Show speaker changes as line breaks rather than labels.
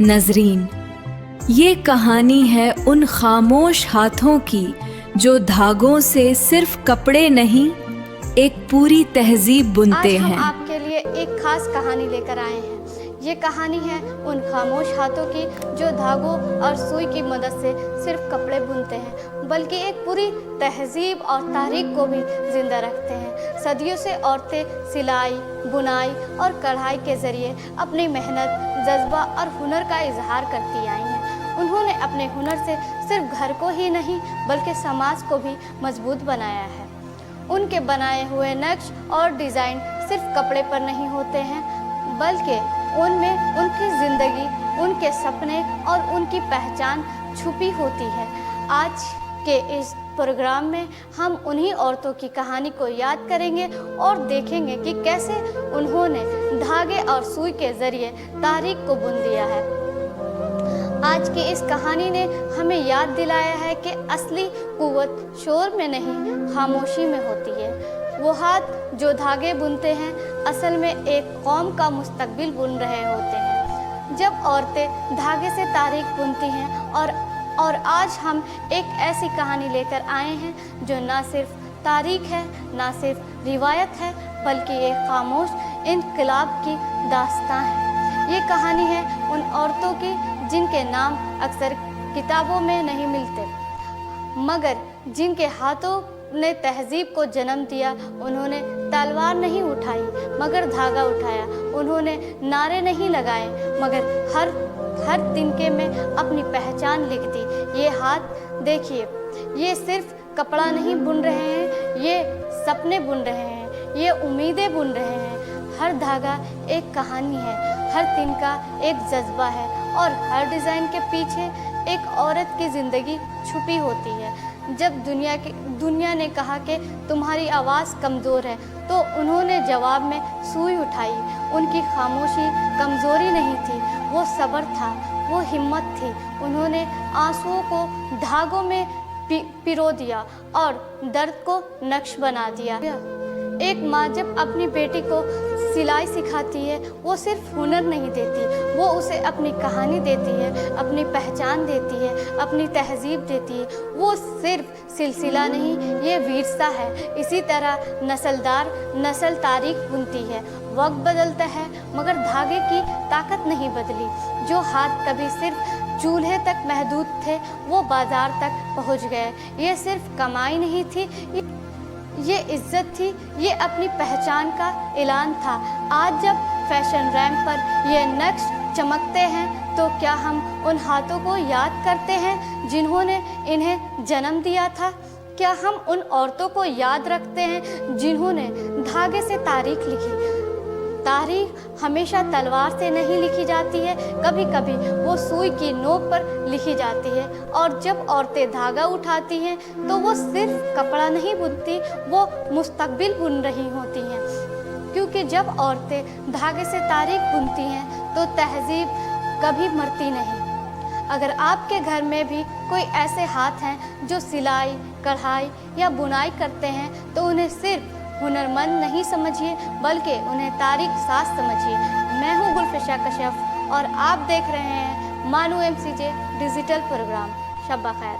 नजरीन, ये कहानी है उन खामोश हाथों की जो धागों से सिर्फ कपड़े नहीं, एक पूरी तहजीब बुनते
आज हम
हैं।
आपके लिए एक खास कहानी लेकर आए हैं। ये कहानी है उन खामोश हाथों की जो धागों और सुई की मदद से सिर्फ कपड़े बुनते हैं, बल्कि एक पूरी तहजीब और तारीख को भी जिंदा रखते हैं। सदियों से औरतें सिलाई, बुनाई और कढ़ाई के जरिए अपनी मेहनत, जज्बा और हुनर का इजहार करती आई हैं। उन्होंने अपने हुनर से सिर्फ घर को ही नहीं बल्कि समाज को भी मजबूत बनाया है। उनके बनाए हुए नक्श और डिज़ाइन सिर्फ कपड़े पर नहीं होते हैं, बल्कि उनमें उनकी ज़िंदगी, उनके सपने और उनकी पहचान छुपी होती है। आज के इस प्रोग्राम में हम उन्हीं औरतों की कहानी को याद करेंगे और देखेंगे कि कैसे उन्होंने धागे और सुई के ज़रिए तारीख को बुन दिया है। आज की इस कहानी ने हमें याद दिलाया है कि असली कुव्वत शोर में नहीं, खामोशी में होती है। वो हाथ जो धागे बुनते हैं असल में एक कौम का मुस्तकबिल बुन रहे होते हैं। जब औरतें धागे से तारीख बुनती हैं और आज हम एक ऐसी कहानी लेकर आए हैं जो ना सिर्फ तारीख है, ना सिर्फ रिवायत है, बल्कि एक खामोश इनकलाब की दास्तां है। ये कहानी है उन औरतों की जिनके नाम अक्सर किताबों में नहीं मिलते, मगर जिनके हाथों ने तहजीब को जन्म दिया। उन्होंने तलवार नहीं उठाई मगर धागा उठाया। उन्होंने नारे नहीं लगाए मगर हर तिनके में अपनी पहचान लिख दी। ये हाथ देखिए, ये सिर्फ कपड़ा नहीं बुन रहे हैं, ये सपने बुन रहे हैं, ये उम्मीदें बुन रहे हैं। हर धागा एक कहानी है, हर तिनका एक जज्बा है और हर डिज़ाइन के पीछे एक औरत की ज़िंदगी छुपी होती है। जब दुनिया ने कहा कि तुम्हारी आवाज़ कमज़ोर है, तो उन्होंने जवाब में सुई उठाई। उनकी खामोशी कमज़ोरी नहीं थी, वो सब्र था, वो हिम्मत थी। उन्होंने आंसुओं को धागों में पिरो दिया और दर्द को नक्श बना दिया। एक माँ जब अपनी बेटी को सिलाई सिखाती है, वो सिर्फ हुनर नहीं देती, वो उसे अपनी कहानी देती है, अपनी पहचान देती है, अपनी तहजीब देती है। वो सिर्फ सिलसिला नहीं, ये विरसा है। इसी तरह नस्लदार नस्ल तारीख बुनती है। वक्त बदलता है मगर धागे की ताकत नहीं बदली। जो हाथ कभी सिर्फ चूल्हे तक महदूद थे, वो बाजार तक पहुंच गए। ये सिर्फ कमाई नहीं थी, ये इज्जत थी, ये अपनी पहचान का ऐलान था। आज जब फैशन रैंप पर ये नक्श चमकते हैं, तो क्या हम उन हाथों को याद करते हैं जिन्होंने इन्हें जन्म दिया था? क्या हम उन औरतों को याद रखते हैं जिन्होंने धागे से तारीख लिखी? तारीख हमेशा तलवार से नहीं लिखी जाती है, कभी कभी वो सुई की नोक पर लिखी जाती है। और जब औरतें धागा उठाती हैं तो वो सिर्फ कपड़ा नहीं बुनती, वो मुस्तकबिल बुन रही होती हैं। क्योंकि जब औरतें धागे से तारीख बुनती हैं तो तहजीब कभी मरती नहीं। अगर आपके घर में भी कोई ऐसे हाथ हैं जो सिलाई, कढ़ाई या बुनाई करते हैं, तो उन्हें सिर्फ हुनरमंद नहीं समझिए बल्कि उन्हें तारीख साज समझिए। मैं हूँ गुलफिशा कश्यप और आप देख रहे हैं मानू MCJ डिजिटल प्रोग्राम। शब्बा खैर।